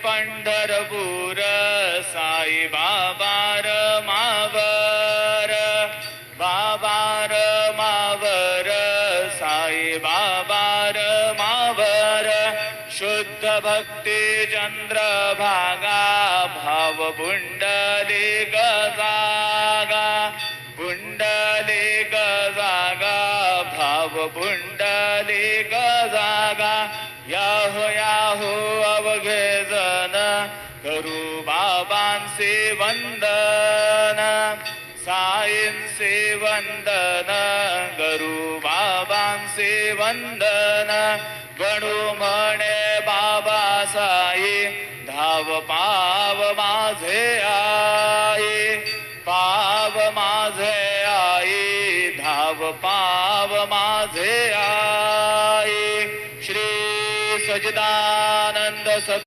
पंढरपूर साई बाबार मावर बाबार मावर साई बाबार मावर शुद्ध भक्ती चंद्रभागा भाव पुंडलिक जागा पुंडलिक जागा भाव पुंडलिक जागा याहो याहो अवघे जन करू बाबांचे वंदन साईंचे वंदन करू बाबांचे वंदन गणू म्हणे बाबा साई धाव पाव माझे आई पाव माझे आई धाव पाव माझे आई श्री सजदा